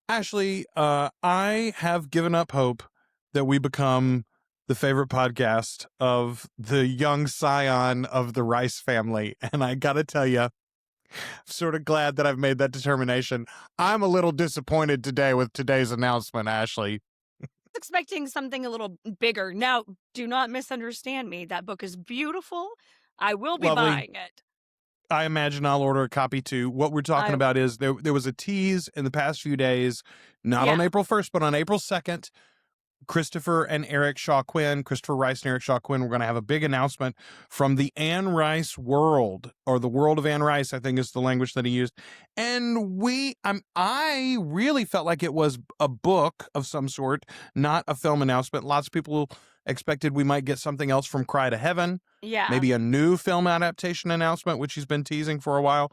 Ashley, I have given up hope that we become the favorite podcast of the young scion of the Rice family. And I got to tell you, I'm sort of glad that I've made that determination. I'm a little disappointed today with today's announcement, Ashley. Expecting something a little bigger. Now, do not misunderstand me. That book is beautiful. I will be Lovely. buying it. I imagine I'll order a copy too. What we're talking about is there was a tease in the past few days, not on April 1st, but on April 2nd. Christopher Rice and Eric Shaw Quinn, we're going to have a big announcement from the Anne Rice world, or the world of Anne Rice, I think is the language that he used. And I really felt like it was a book of some sort, not a film announcement. Lots of people expected we might get something else from Cry to Heaven. Yeah. Maybe a new film adaptation announcement, which he's been teasing for a while.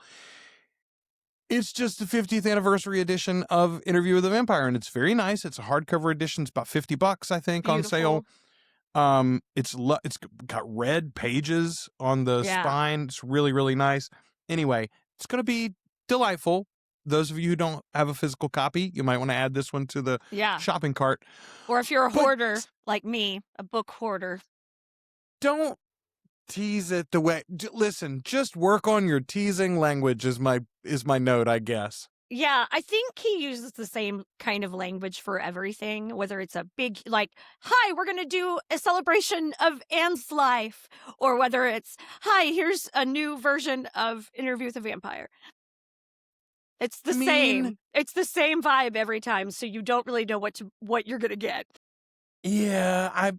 It's just the 50th anniversary edition of Interview with the Vampire, and it's very nice. It's a hardcover edition. It's about $50, I think, on sale. It's got red pages on the spine. It's really, really nice. Anyway, it's going to be delightful. Those of you who don't have a physical copy, you might want to add this one to the shopping cart. Or if you're a hoarder like me, a book hoarder. Don't tease it the way. Listen, just work on your teasing language is my note, I guess. Yeah, I think he uses the same kind of language for everything, whether it's a big, like, hi, we're going to do a celebration of Anne's life, or whether it's, hi, here's a new version of Interview with a Vampire. It's the same. It's the same vibe every time, so you don't really know what you're going to get. Yeah,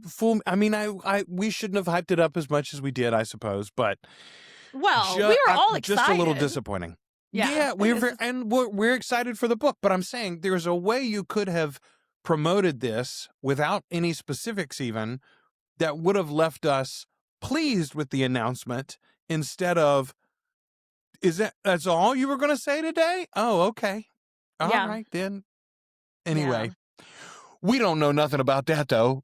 we shouldn't have hyped it up as much as we did, I suppose, but we were all excited. Just a little disappointing. Yeah, we're excited for the book, but I'm saying there's a way you could have promoted this without any specifics even that would have left us pleased with the announcement instead of, that's all you were going to say today? Oh, okay. All right, then. Anyway. We don't know nothing about that, though.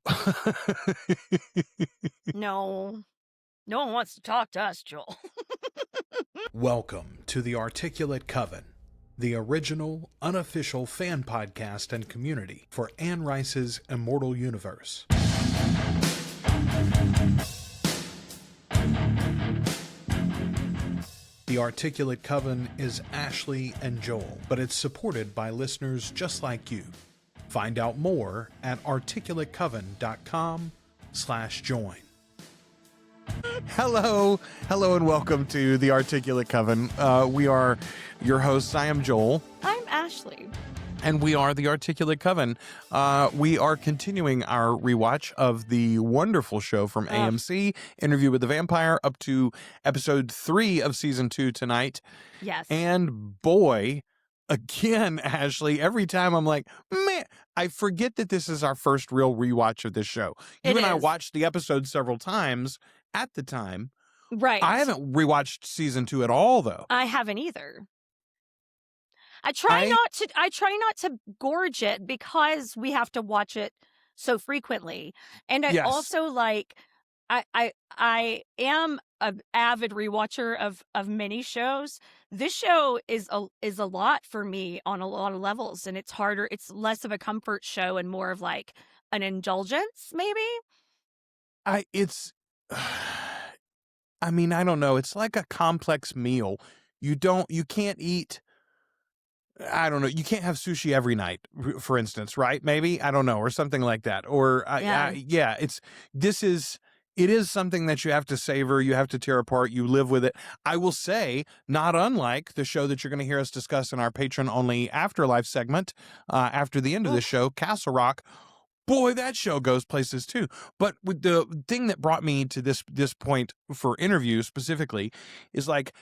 No one wants to talk to us, Joel. Welcome to the Articulate Coven, the original, unofficial fan podcast and community for Anne Rice's immortal universe. The Articulate Coven is Ashley and Joel, but it's supported by listeners just like you. Find out more at articulatecoven.com/join. Hello, and welcome to the Articulate Coven. We are your hosts. I am Joel. I'm Ashley. And we are the Articulate Coven. We are continuing our rewatch of the wonderful show from AMC, Interview with the Vampire, up to episode 3 of season 2 tonight. Yes. And boy, again, Ashley, every time I'm like, man, I forget that this is our first real rewatch of this show. You and I watched the episode several times at the time. Right. I haven't rewatched season 2 at all, though. I haven't either. I try not to gorge it because we have to watch it so frequently. And I also I am an avid rewatcher of many shows. This show is a lot for me on a lot of levels, and it's harder. It's less of a comfort show and more of like an indulgence, maybe. I don't know. It's like a complex meal. You can't eat. I don't know. You can't have sushi every night, for instance, right? Maybe, I don't know, or something like that. Or it is something that you have to savor. You have to tear apart. You live with it. I will say, not unlike the show that you're going to hear us discuss in our patron-only Afterlife segment after the end of the show, Castle Rock. Boy, that show goes places too. But with the thing that brought me to this point for Interview specifically is like,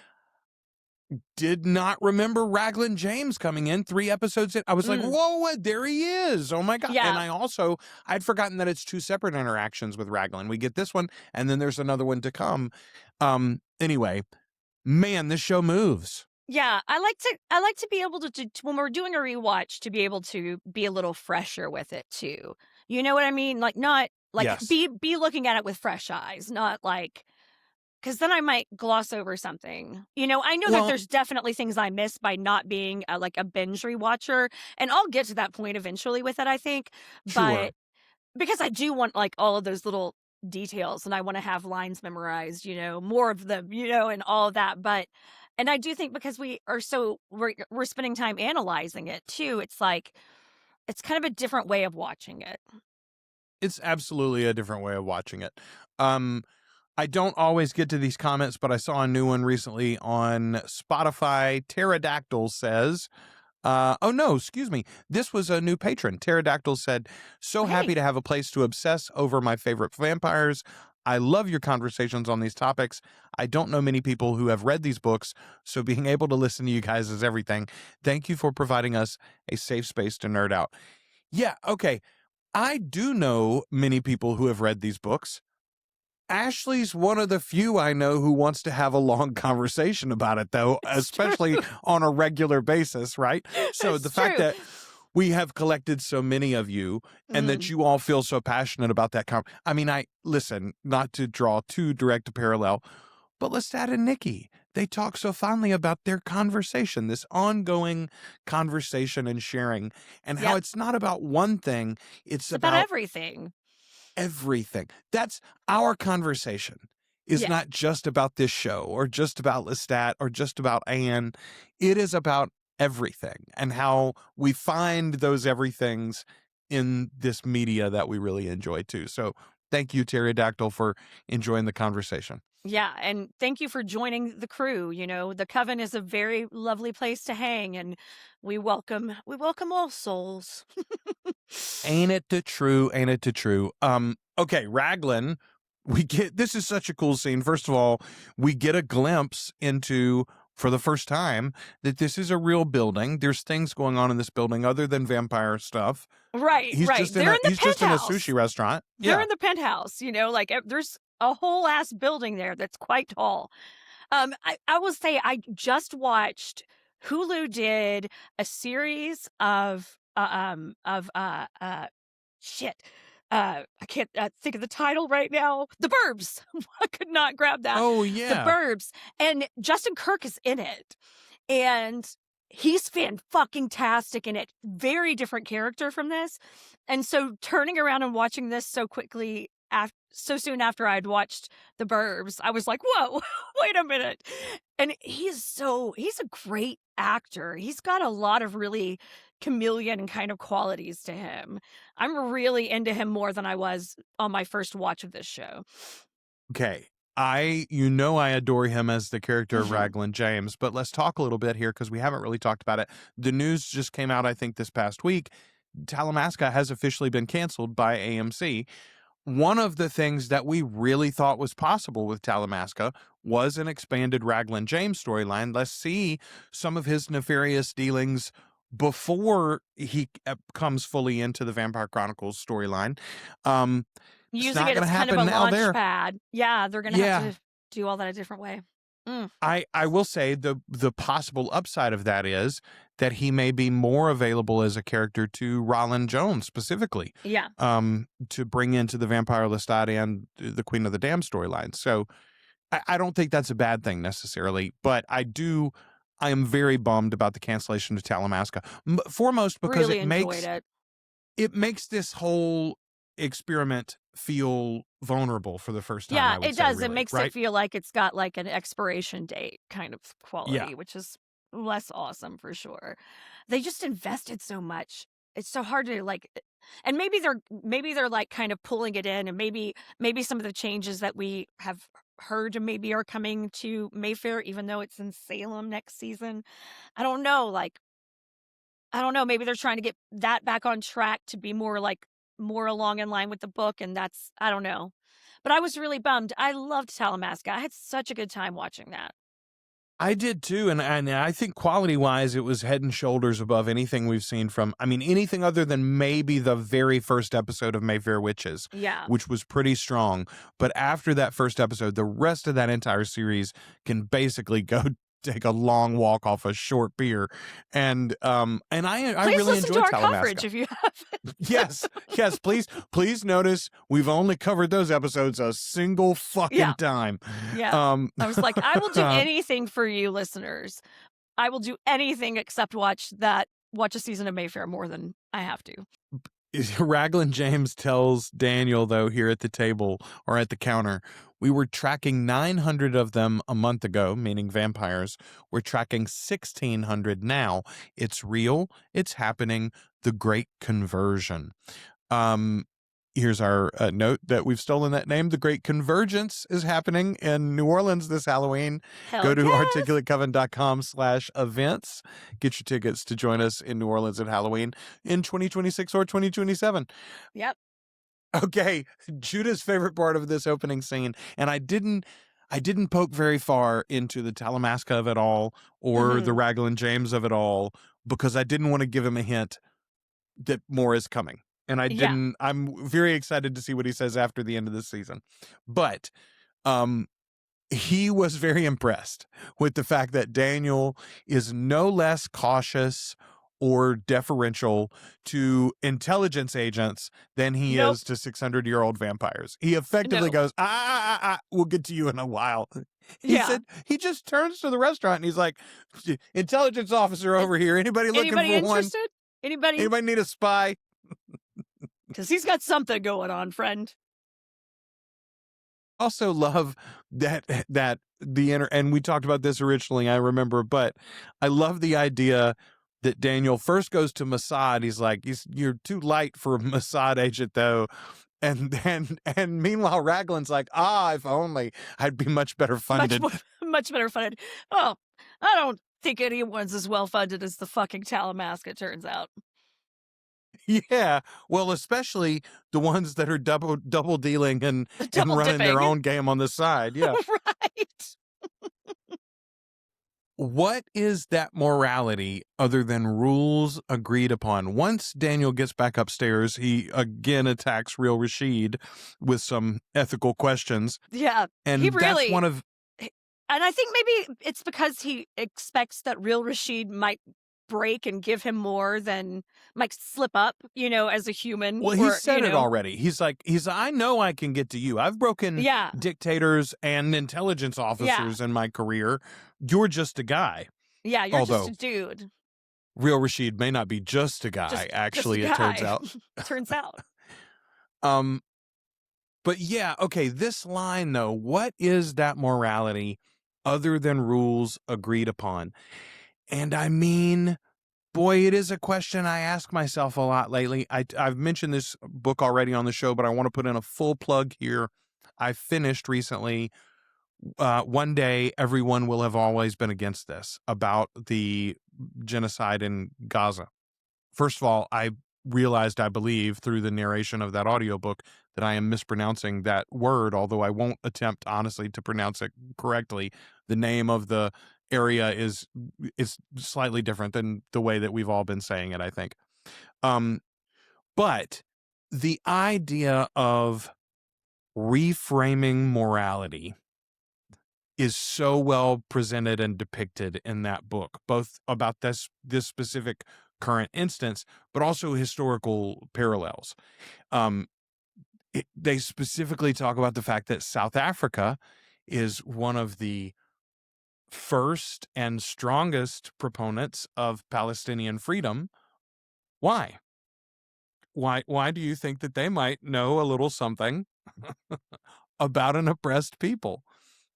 did not remember Raglan James coming in 3 episodes in. I was like, whoa, there he is. Oh my God. Yeah. And I'd forgotten that it's 2 separate interactions with Raglan. We get this one and then there's another one to come. Anyway, man, this show moves. Yeah, I like to be able to when we're doing a rewatch, to be able to be a little fresher with it too. You know what I mean? Like, not like be looking at it with fresh eyes, not like because then I might gloss over something. You know, I know that there's definitely things I miss by not being like a binge rewatcher, and I'll get to that point eventually with it, I think. Sure. But because I do want like all of those little details, and I want to have lines memorized, you know, more of them, you know, and all of that. But and I do think because we're spending time analyzing it too, it's like it's kind of a different way of watching it. It's absolutely a different way of watching it. I don't always get to these comments, but I saw a new one recently on Spotify. Pterodactyl says, oh no, excuse me. This was a new patron. Pterodactyl said, so happy to have a place to obsess over my favorite vampires. I love your conversations on these topics. I don't know many people who have read these books, so being able to listen to you guys is everything. Thank you for providing us a safe space to nerd out. Yeah, okay. I do know many people who have read these books. Ashley's one of the few I know who wants to have a long conversation about it, though, especially on a regular basis, right? So the fact that we have collected so many of you and that you all feel so passionate about that. I mean, listen, not to draw too direct a parallel, but Lestat and Nikki, they talk so fondly about their conversation, this ongoing conversation and sharing, and how it's not about one thing, it's about everything. Everything. That's our conversation. Is not just about this show or just about Lestat or just about Anne. It is about everything and how we find those everythings in this media that we really enjoy too. So thank you, Pterodactyl, for enjoying the conversation. Yeah, and thank you for joining the crew. You know, the Coven is a very lovely place to hang, and we welcome all souls. Ain't it the true? Ain't it the true? Okay, Raglan, this is such a cool scene. First of all, we get a glimpse into, for the first time, that this is a real building. There's things going on in this building other than vampire stuff. Right, he's right. Just They're in the he's penthouse. just in a sushi restaurant. They're in the penthouse, you know, like there's a whole ass building there that's quite tall. I will say I just watched, Hulu did a series of shit. I can't think of the title right now. The Burbs. I could not grab that. Oh yeah. The Burbs. And Justin Kirk is in it. And he's fan-fucking-tastic in it. Very different character from this. And so turning around and watching this so quickly, so soon after I'd watched The Burbs, I was like, whoa, wait a minute. And he's a great actor. He's got a lot of really chameleon kind of qualities to him. I'm really into him more than I was on my first watch of this show. Okay. I adore him as the character of Raglan James, but let's talk a little bit here because we haven't really talked about it. The news just came out, I think, this past week. Talamasca has officially been canceled by AMC. One of the things that we really thought was possible with Talamasca was an expanded Raglan James storyline. Let's see some of his nefarious dealings before he comes fully into the Vampire Chronicles storyline. Using it as kind of a launch pad. Yeah, they're going to have to do all that a different way. I will say the possible upside of that is that he may be more available as a character to Raglan Jones specifically. Yeah. To bring into the Vampire Lestat and the Queen of the Damned storyline. So I don't think that's a bad thing necessarily, but I am very bummed about the cancellation of Talamasca. Foremost because really it makes this whole experiment feel vulnerable for the first time. Yeah, it does. Really, it makes it feel like it's got like an expiration date kind of quality, which is less awesome for sure. They just invested so much. It's so hard to like, and maybe they're like kind of pulling it in, and maybe some of the changes that we have heard maybe are coming to Mayfair, even though it's in Salem next season. I don't know. Maybe they're trying to get that back on track to be more along in line with the book, and I don't know. But I was really bummed. I loved Talamasca. I had such a good time watching that. I did too, and I think quality-wise, it was head and shoulders above anything we've seen anything other than maybe the very first episode of Mayfair Witches, which was pretty strong. But after that first episode, the rest of that entire series can basically go take a long walk off a short pier. And I Please really listen enjoyed to our Talamasca. coverage if you haven't. Yes, please notice we've only covered those episodes a single fucking time. Yeah. I was like, I will do anything for you listeners. I will do anything except watch a season of Mayfair more than I have to. Raglan James tells Daniel, though, here at the table or at the counter, we were tracking 900 of them a month ago, meaning vampires. We're tracking 1,600 now. It's real. It's happening. The Great Conversion. Here's our note that we've stolen that name. The Great Convergence is happening in New Orleans this Halloween. Go to articulatecoven.com/events. Get your tickets to join us in New Orleans at Halloween in 2026 or 2027. Yep. Okay, Judah's favorite part of this opening scene, and I didn't poke very far into the Talamasca of it all or the Raglan James of it all because I didn't want to give him a hint that more is coming. And I didn't. Yeah. I'm very excited to see what he says after the end of this season. But he was very impressed with the fact that Daniel is no less cautious or deferential to intelligence agents than he is to 600-year-old vampires. He effectively goes, we'll get to you in a while. He said he just turns to the restaurant and he's like, intelligence officer over here. Anybody looking for interested? one? Anybody need a spy? Because he's got something going on, friend. Also love that and we talked about this originally, I remember, but I love the idea that Daniel first goes to Mossad. He's like, you're too light for a Mossad agent, though. And meanwhile, Raglan's like, if only I'd be much better funded. Much better funded. Oh, I don't think anyone's as well funded as the fucking Talamasca, it turns out. Yeah, well, especially the ones that are double dealing and running their own game on the side. Yeah, right. What is that morality other than rules agreed upon? Once Daniel gets back upstairs, he again attacks Real Rashid with some ethical questions. Yeah, and that's one of. And I think maybe it's because he expects that Real Rashid might break and give him more than might slip up, as a human. Well, he said it already. He's I know I can get to you. I've broken dictators and intelligence officers in my career. You're just a guy. Yeah, you're just a dude. Real Rashid may not be just a guy, actually, it turns out. Turns out. But yeah, okay, this line though, what is that morality other than rules agreed upon? And I mean, boy, it is a question I ask myself a lot lately. I've mentioned this book already on the show, but I want to put in a full plug here. I finished recently, One Day Everyone Will Have Always Been Against This, about the genocide in Gaza. First of all, I realized, I believe, through the narration of that audiobook that I am mispronouncing that word, although I won't attempt, honestly, to pronounce it correctly. The name of the area is slightly different than the way that we've all been saying it, I think. But the idea of reframing morality is so well presented and depicted in that book, both about this specific current instance, but also historical parallels. They specifically talk about the fact that South Africa is one of the first and strongest proponents of Palestinian freedom. Why? Why do you think that they might know a little something about an oppressed people?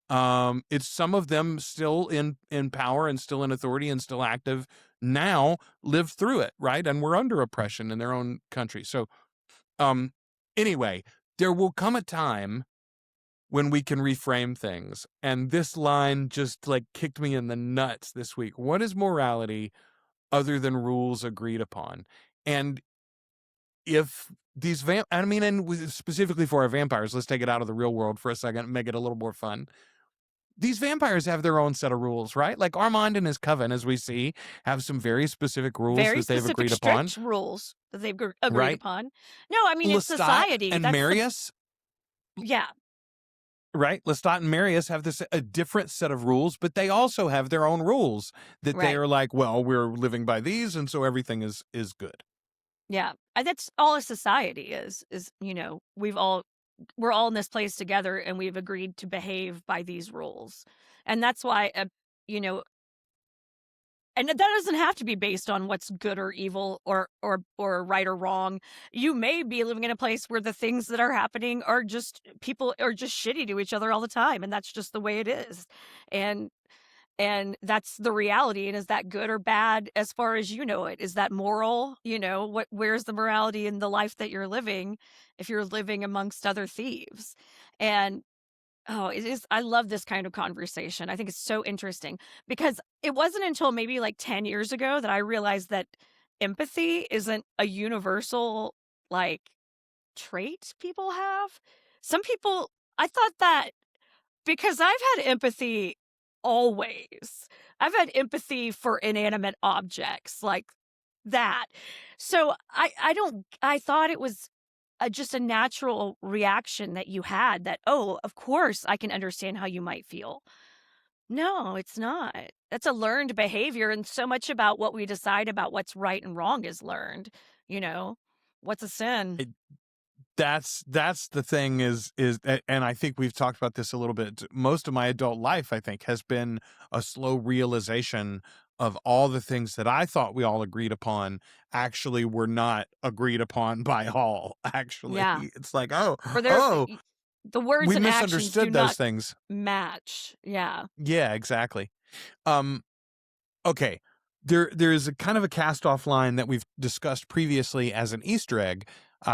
It's some of them still in power and still in authority and still active now, lived through it, right? And we're under oppression in their own country. So anyway, there will come a time when we can reframe things. And this line just kicked me in the nuts this week. What is morality other than rules agreed upon? And if these and specifically for our vampires, let's take it out of the real world for a second and make it a little more fun. These vampires have their own set of rules, right? Like Armand and his coven, as we see, have some very specific rules that they've agreed upon. Strict rules that they've agreed upon. No, I mean, it's society. And Marius? Yeah. right? Lestat and Marius have a different set of rules, but they also have their own rules that they are like, well, we're living by these, and so everything is good. Yeah. And that's all a society is, we're all in this place together and we've agreed to behave by these rules. And that's why, and that doesn't have to be based on what's good or evil or right or wrong. You may be living in a place where the things that are happening are just people are just shitty to each other all the time. And that's just the way it is. And that's the reality. And is that good or bad as far as you know it? Is that moral? Where's the morality in the life that you're living if you're living amongst other thieves? And it is. I love this kind of conversation. I think it's so interesting because it wasn't until maybe like 10 years ago that I realized that empathy isn't a universal like trait people have. Some people, I thought that because I've had empathy always. I've had empathy for inanimate objects like that. So I thought it was just a natural reaction that you had that, oh, of course I can understand how you might feel. No, it's not. That's a learned behavior. And so much about what we decide about what's right and wrong is learned. What's a sin? That's the thing is, and I think we've talked about this a little bit. Most of my adult life, I think, has been a slow realization of all the things that I thought we all agreed upon actually were not agreed upon by all. Actually, yeah. It's like, the words we and misunderstood those things. Match. Yeah. Yeah, exactly. Okay. There is a kind of a cast-off line that we've discussed previously as an Easter egg.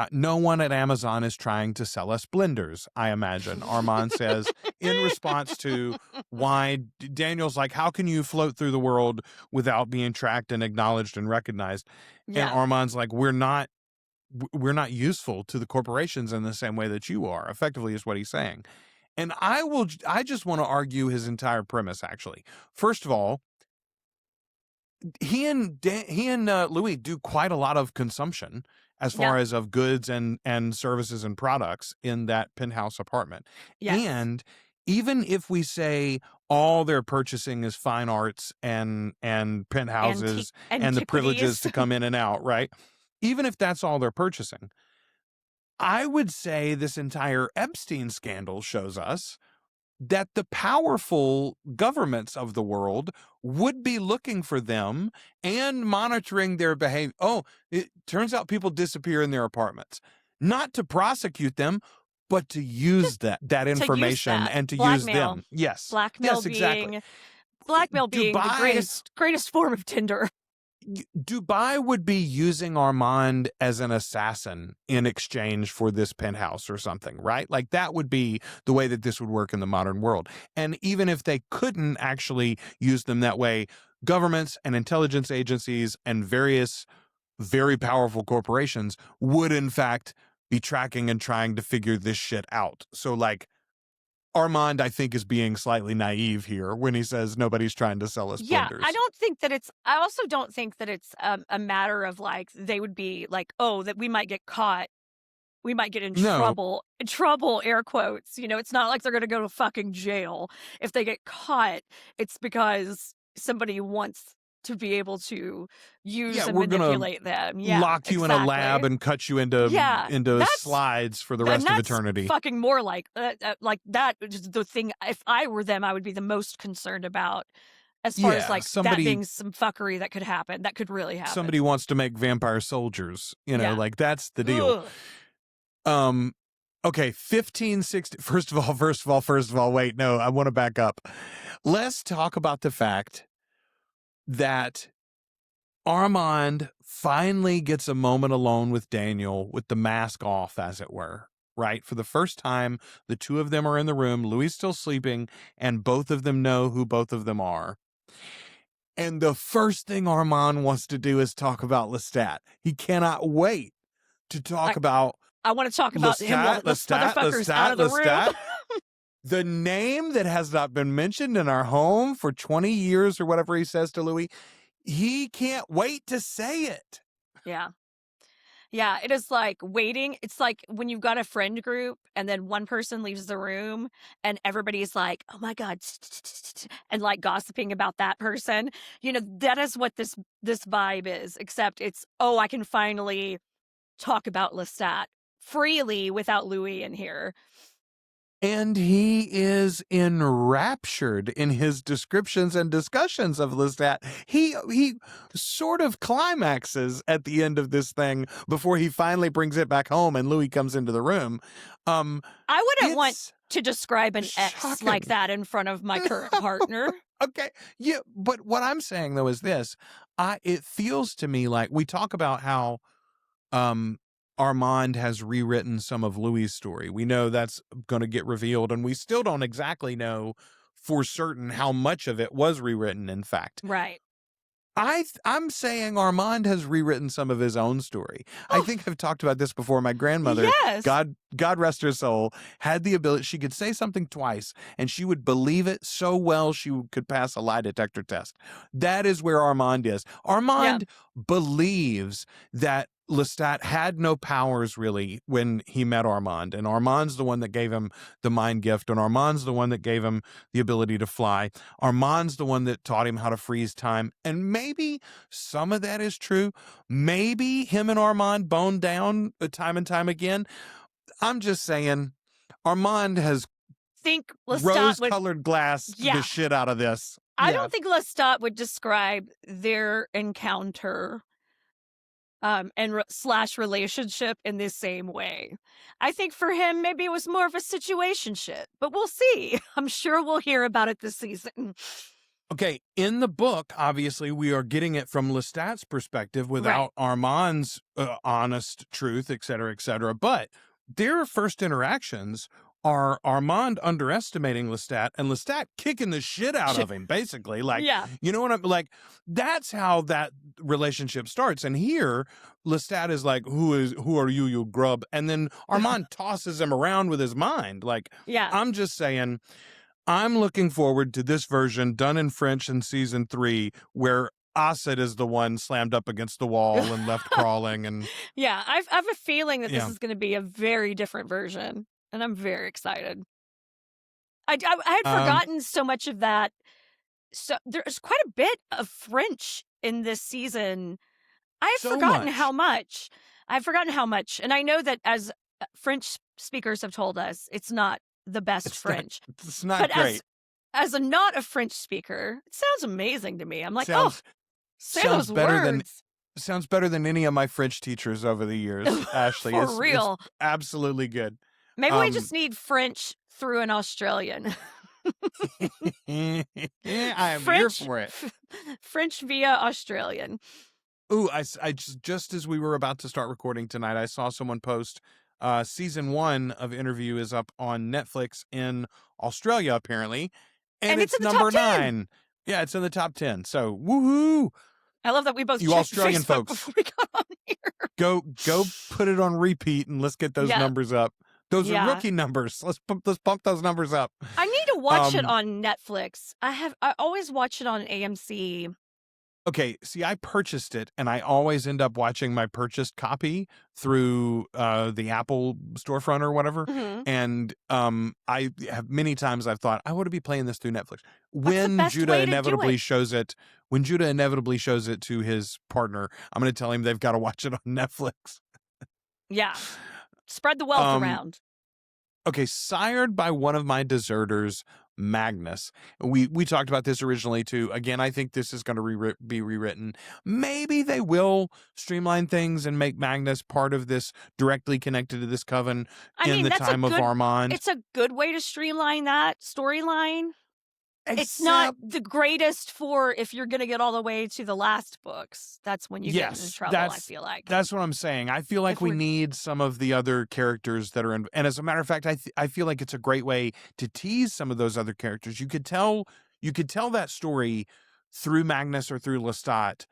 No one at Amazon is trying to sell us blenders, I imagine. Armand says in response to why Daniel's like, how can you float through the world without being tracked and acknowledged and recognized? Yeah. And Armand's like, we're not useful to the corporations in the same way that you are, effectively is what he's saying. And I just want to argue his entire premise, actually. First of all, he and Louis do quite a lot of consumption as far as of goods and services and products in that penthouse apartment. Yes. And even if we say all they're purchasing is fine arts and penthouses and the privileges to come in and out, right? Even if that's all they're purchasing, I would say this entire Epstein scandal shows us that the powerful governments of the world would be looking for them and monitoring their behavior. Oh, it turns out people disappear in their apartments, not to prosecute them, but to use that information and to use them. Yes. Blackmail yes, exactly. being the greatest form of Tinder. Dubai would be using Armand as an assassin in exchange for this penthouse or something, right? Like that would be the way that this would work in the modern world. And even if they couldn't actually use them that way, governments and intelligence agencies and various very powerful corporations would in fact be tracking and trying to figure this shit out. So like Armand, I think, is being slightly naive here when he says nobody's trying to sell us blenders. Yeah, I also don't think that it's a matter of like, they would be like, oh, that we might get caught. We might get in trouble, air quotes. It's not like they're going to go to fucking jail. If they get caught, it's because somebody wants to be able to use and manipulate them. Yeah, lock you in a lab and cut you into slides for the rest of eternity. Fucking more like that. Is the thing. If I were them, I would be the most concerned about, as far as like that being some fuckery that could happen. That could really happen. Somebody wants to make vampire soldiers. Like that's the deal. Ugh. Okay, 1560. First of all, wait, no, I want to back up. Let's talk about the fact that Armand finally gets a moment alone with Daniel with the mask off, as it were, right? For the first time, the two of them are in the room. Louis is still sleeping, and both of them know who both of them are. And the first thing Armand wants to do is talk about Lestat. He cannot wait to talk about. I want to talk about him while this motherfucker's out of the room. The name that has not been mentioned in our home for 20 years or whatever he says to Louis, he can't wait to say it. Yeah. Yeah, it is like waiting. It's like when you've got a friend group and then one person leaves the room and everybody's like, oh my God, and like gossiping about that person. You know, that is what this vibe is, except it's, oh, I can finally talk about Lestat freely without Louis in here. And he is enraptured in his descriptions and discussions of Lestat. He sort of climaxes at the end of this thing before he finally brings it back home and Louis comes into the room. I wouldn't want to describe an ex like that in front of my current partner. Okay. Yeah, but what I'm saying though is this. It feels to me like we talk about how Armand has rewritten some of Louis' story. We know that's going to get revealed, and we still don't exactly know for certain how much of it was rewritten, in fact. Right. I'm saying Armand has rewritten some of his own story. I think I've talked about this before. My grandmother, yes. God rest her soul, had the ability. She could say something twice, and she would believe it so well she could pass a lie detector test. That is where Armand is. Armand believes that Lestat had no powers really when he met Armand, and Armand's the one that gave him the mind gift, and Armand's the one that gave him the ability to fly. Armand's the one that taught him how to freeze time, and maybe some of that is true. Maybe him and Armand boned down time and time again. I'm just saying, Armand has rose-colored glass the shit out of this. I don't think Lestat would describe their encounter and slash relationship in the same way. I think for him, maybe it was more of a situationship, but we'll see. I'm sure we'll hear about it this season. Okay, in the book, obviously, we are getting it from Lestat's perspective without Armand's honest truth, et cetera, but their first interactions are Armand underestimating Lestat and Lestat kicking the shit out of him, basically. Like, you know what I'm like? That's how that relationship starts. And here, Lestat is like, who are you, you grub? And then Armand tosses him around with his mind. Like, I'm just saying, I'm looking forward to this version done in French in season 3, where Asad is the one slammed up against the wall and left crawling. And I have a feeling that this is going to be a very different version. And I'm very excited. I had forgotten so much of that. So there's quite a bit of French in this season. I had forgotten how much. I've forgotten how much. And I know that as French speakers have told us, it's not the best French. It's not great. As a not a French speaker, it sounds amazing to me. I'm like, say those words. Sounds better than any of my French teachers over the years, Ashley. For real. It's absolutely good. Maybe we just need French through an Australian. I am here for it. French via Australian. Ooh, I just as we were about to start recording tonight, I saw someone post season 1 of Interview is up on Netflix in Australia, apparently. And it's number 9. Yeah, it's in the top 10. So, woohoo! I love that we both you Australian Facebook folks before we got on here. Go put it on repeat and let's get those numbers up. Those are rookie numbers. Let's bump those numbers up. I need to watch it on Netflix. I always watch it on AMC. Okay, see, I purchased it, and I always end up watching my purchased copy through the Apple storefront or whatever. Mm-hmm. And I have many times I've thought I want to be playing this through Netflix. When Judah inevitably shows it to his partner, I'm going to tell him they've got to watch it on Netflix. Yeah. Spread the wealth around. Okay, sired by one of my deserters, Magnus. We talked about this originally too. Again, I think this is going to be rewritten. Maybe they will streamline things and make Magnus part of this, directly connected to this coven in the time of Armand. It's a good way to streamline that storyline. It's not the greatest for if you're going to get all the way to the last books. That's when you get into trouble, I feel like. That's what I'm saying. I feel like we need some of the other characters that are in. And as a matter of fact, I feel like it's a great way to tease some of those other characters. You could tell that story through Magnus or through Lestat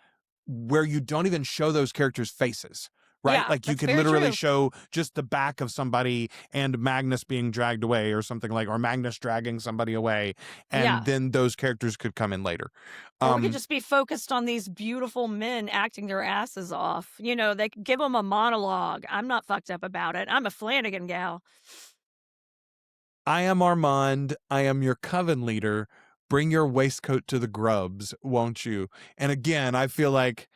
where you don't even show those characters' faces, right? Yeah, Like you that's could very literally true. show just the back of somebody and Magnus being dragged away or something like, or Magnus dragging somebody away, and Yeah. then those characters could come in later. Or we could just be focused on these beautiful men acting their asses off. You know, they could give them a monologue. I'm not fucked up about it. I'm a Flanagan gal. I am Armand. I am your coven leader. Bring your waistcoat to the grubs, won't you? And again, I feel like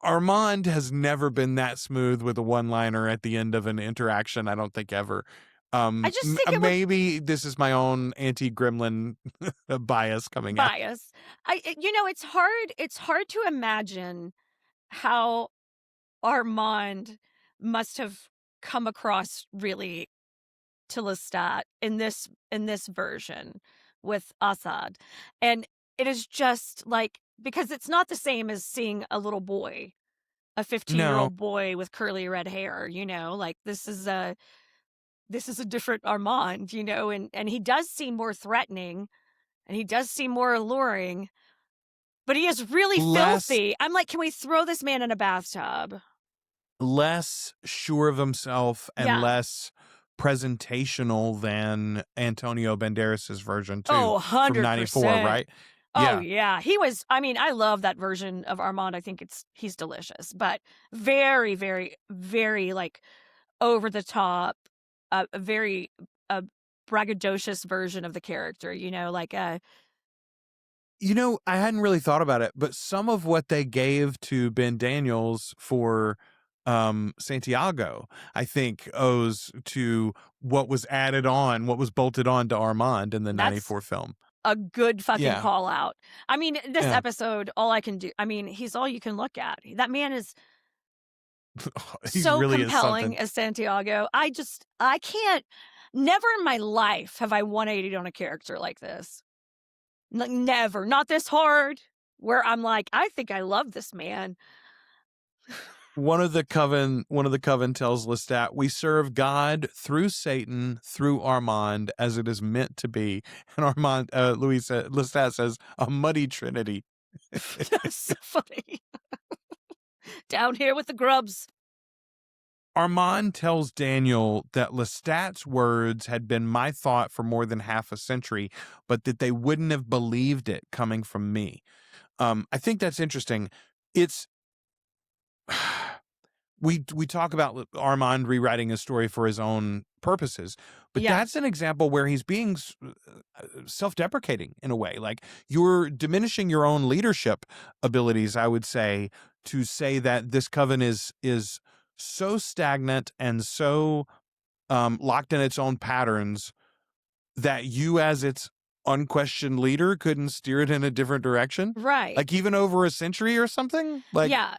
Armand has never been that smooth with a one-liner at the end of an interaction. I don't think ever. I just think Maybe this is my own anti-gremlin bias coming out. bias. It's hard to imagine how Armand must have come across really to Lestat in this version with Assad. And it is just like, because it's not the same as seeing a little boy, a 15-year-old boy with curly red hair, you know, like this is a different Armand, you know, and he does seem more threatening and he does seem more alluring, but he is really filthy. I'm like, can we throw this man in a bathtub? Less sure of himself and less presentational than Antonio Banderas's version too. Oh, 100%. From 94, right? Oh yeah. He was, I mean, I love that version of Armand. I think he's delicious, but very, very, very like over the top, a very braggadocious version of the character, you know, like you know, I hadn't really thought about it, but some of what they gave to Ben Daniels for Santiago, I think owes to what was added on, what was bolted on to Armand in the 94 film. A good fucking call out. I mean, this episode, all I can do, I mean, he's all you can look at. That man is so really compelling as Santiago. I can't, never in my life have I 180'd on a character like this. Like, never. Not this hard, where I'm like, I think I love this man. One of the coven tells Lestat, "We serve God through Satan, through Armand, as it is meant to be." And Lestat says, "A muddy trinity." That's so funny. Down here with the grubs. Armand tells Daniel that Lestat's words had been my thought for more than half a century, but that they wouldn't have believed it coming from me. I think that's interesting. It's we talk about Armand rewriting his story for his own purposes, but that's an example where he's being self-deprecating in a way. Like, you're diminishing your own leadership abilities, I would say, to say that this coven is so stagnant and so locked in its own patterns that you, as its unquestioned leader, couldn't steer it in a different direction. Right. Like, even over a century or something. Like, yeah.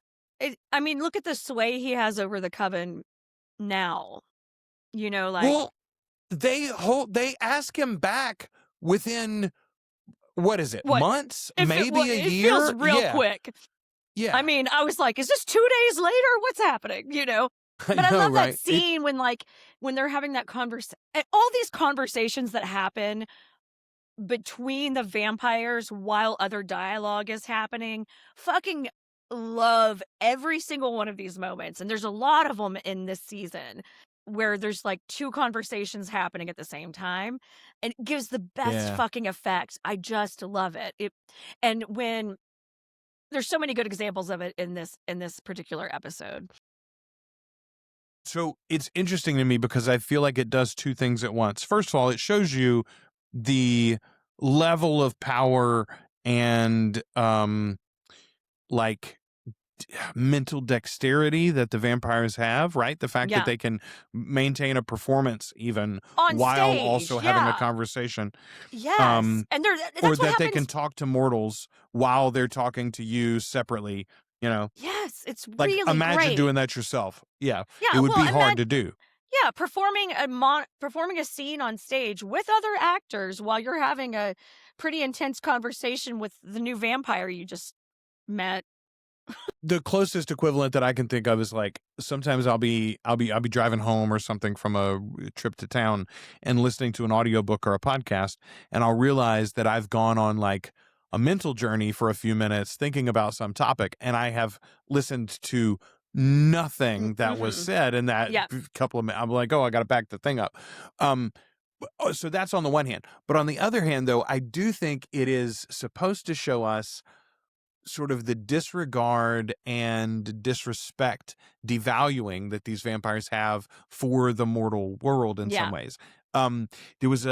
I mean, look at the sway he has over the coven now. You know, like, well, they ask him back within, what is it, months, maybe a year. It feels real quick. Yeah. I mean, I was like, is this 2 days later? What's happening? You know. But I love that scene when they're having that conversation, all these conversations that happen between the vampires while other dialogue is happening. Fucking love every single one of these moments. And there's a lot of them in this season where there's like two conversations happening at the same time, and it gives the best fucking effect. I just love it. And when there's so many good examples of it in this particular episode. So it's interesting to me because I feel like it does two things at once. First of all, it shows you the level of power and like mental dexterity that the vampires have, right? The fact that they can maintain a performance even on while stage, also having a conversation. Yes. And or that they can talk to mortals while they're talking to you separately, you know? Yes, it's like, really imagine great. doing that yourself. Yeah. It would be hard to do. Yeah, performing a scene on stage with other actors while you're having a pretty intense conversation with the new vampire you just met. The closest equivalent that I can think of is like, sometimes I'll be driving home or something from a trip to town and listening to an audiobook or a podcast, and I'll realize that I've gone on like a mental journey for a few minutes thinking about some topic, and I have listened to nothing that was Mm-hmm. said in that couple of minutes. I'm like, oh, I got to back the thing up. So that's on the one hand. But on the other hand, though, I do think it is supposed to show us sort of the disregard and disrespect, devaluing that these vampires have for the mortal world in some ways. There was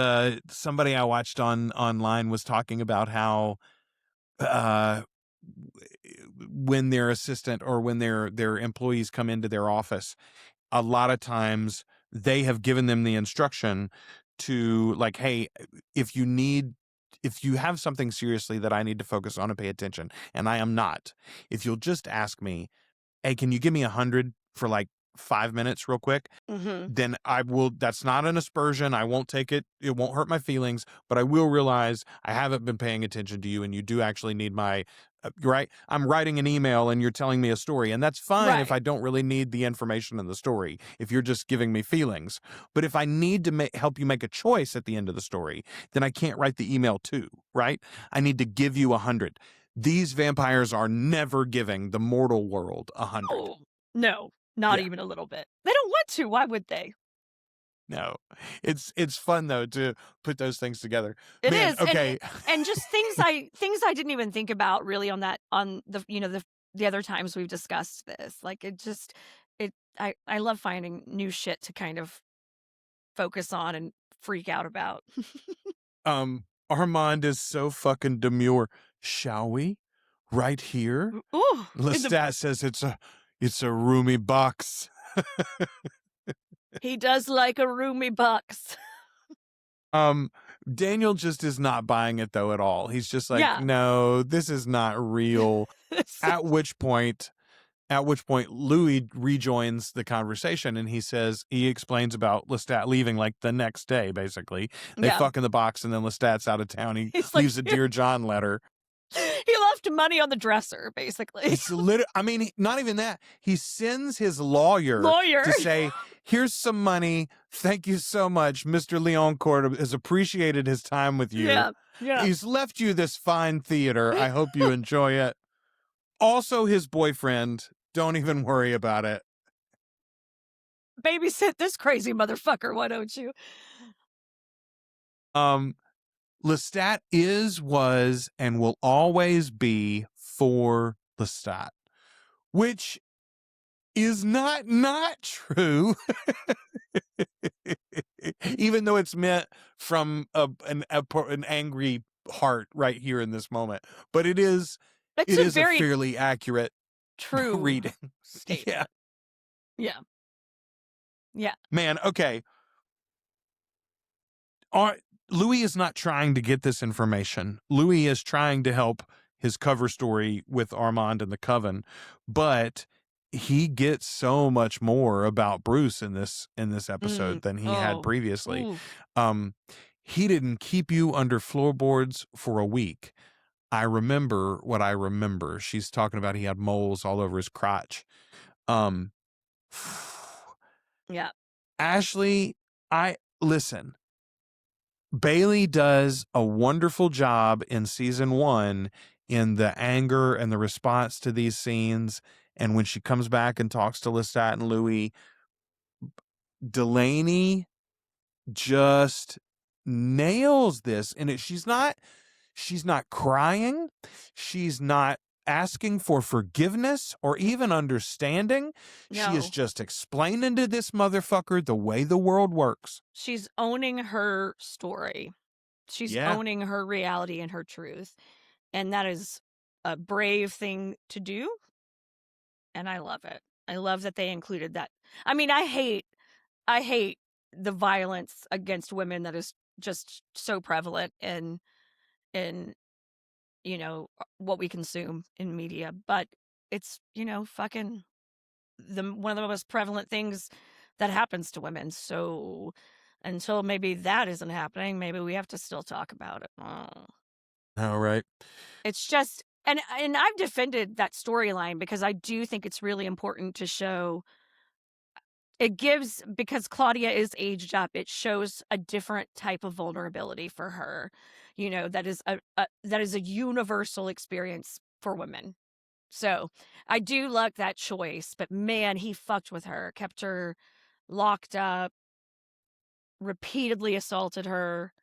somebody I watched online was talking about how when their assistant or when their employees come into their office, a lot of times they have given them the instruction to like, hey, if you have something seriously that I need to focus on and pay attention, and I am not, if you'll just ask me, hey, can you give me 100 for like 5 minutes real quick? Then I will, that's not an aspersion. I won't take it. It won't hurt my feelings, but I will realize I haven't been paying attention to you and you do actually need my, right? I'm writing an email and you're telling me a story, and that's fine if I don't really need the information in the story, if you're just giving me feelings. But if I need to help you make a choice at the end of the story, then I can't write the email too, right? I need to give you 100. These vampires are never giving the mortal world 100. Oh, no, not even a little bit. They don't want to. Why would they? No, it's fun though to put those things together. It is okay, and just things I didn't even think about really on the the other times we've discussed this. Like I love finding new shit to kind of focus on and freak out about. Armand is so fucking demure. Shall we? Right here? Ooh, Lestat says it's a roomy box. He does like a roomy box. Daniel just is not buying it though at all. He's just like, no, this is not real. At which point Louis rejoins the conversation and he explains about Lestat leaving like the next day, basically. They fuck in the box and then Lestat's out of town. He leaves a Dear John letter. He left money on the dresser, basically. It's not even that. He sends his lawyer to say, here's some money. Thank you so much. Mr. Leoncourt has appreciated his time with you. Yeah. He's left you this fine theater. I hope you enjoy it. Also, his boyfriend. Don't even worry about it. Babysit this crazy motherfucker, why don't you? Lestat was, and will always be for Lestat, which is not true. Even though it's meant from an angry heart right here in this moment, but it is a fairly accurate true reading statement. Yeah. Man, okay. Louis is not trying to get this information. Louis is trying to help his cover story with Armand and the Coven, but he gets so much more about Bruce in this episode than he had previously. He didn't keep you under floorboards for a week. I remember what I remember. She's talking about he had moles all over his crotch. Yeah. Ashley, listen. Bailey does a wonderful job in season 1 in the anger and the response to these scenes. And when she comes back and talks to Lestat and Louis, Delaney just nails this. And she's not crying. She's not asking for forgiveness or even understanding. No. She is just explaining to this motherfucker the way the world works. She's owning her story. She's owning her reality and her truth. And that is a brave thing to do. And I love it. I love that they included that. I mean, I hate the violence against women that is just so prevalent in what we consume in media, but it's fucking one of the most prevalent things that happens to women. So until maybe that isn't happening, maybe we have to still talk about it. All right. It's just and I've defended that storyline because I do think it's really important to show. It gives, because Claudia is aged up, it shows a different type of vulnerability for her. That is a universal experience for women. So I do like that choice, but man, he fucked with her, kept her locked up, repeatedly assaulted her,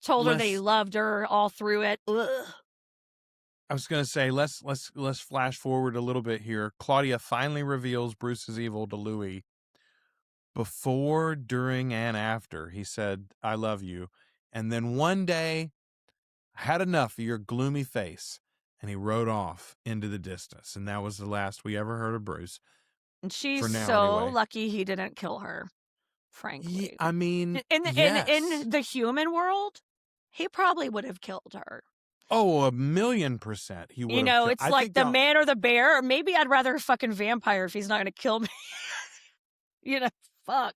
told her that he loved her all through it. Ugh. I was going to say, let's flash forward a little bit here. Claudia finally reveals Bruce's evil to Louis. Before, during, and after, he said, "I love you." And then one day, I had enough of your gloomy face. And he rode off into the distance. And that was the last we ever heard of Bruce. And she's For now, so anyway. lucky he didn't kill her, frankly. I mean, in yes. the human world, he probably would have killed her. Oh, 1,000,000% he would have. You know, it's like the man or the bear. Maybe I'd rather a fucking vampire if he's not going to kill me. You know, fuck.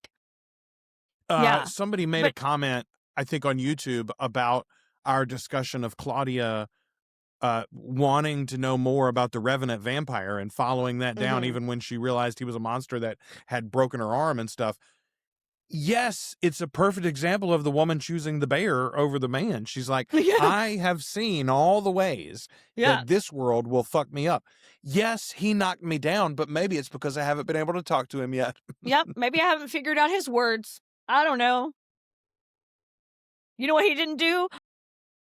Yeah. Somebody made a comment, I think, on YouTube about our discussion of Claudia wanting to know more about the Revenant vampire and following that down, even when she realized he was a monster that had broken her arm and stuff. Yes, it's a perfect example of the woman choosing the bear over the man. She's like, I have seen all the ways that this world will fuck me up. Yes, he knocked me down, but maybe it's because I haven't been able to talk to him yet. Yep, maybe I haven't figured out his words. I don't know. You know what he didn't do?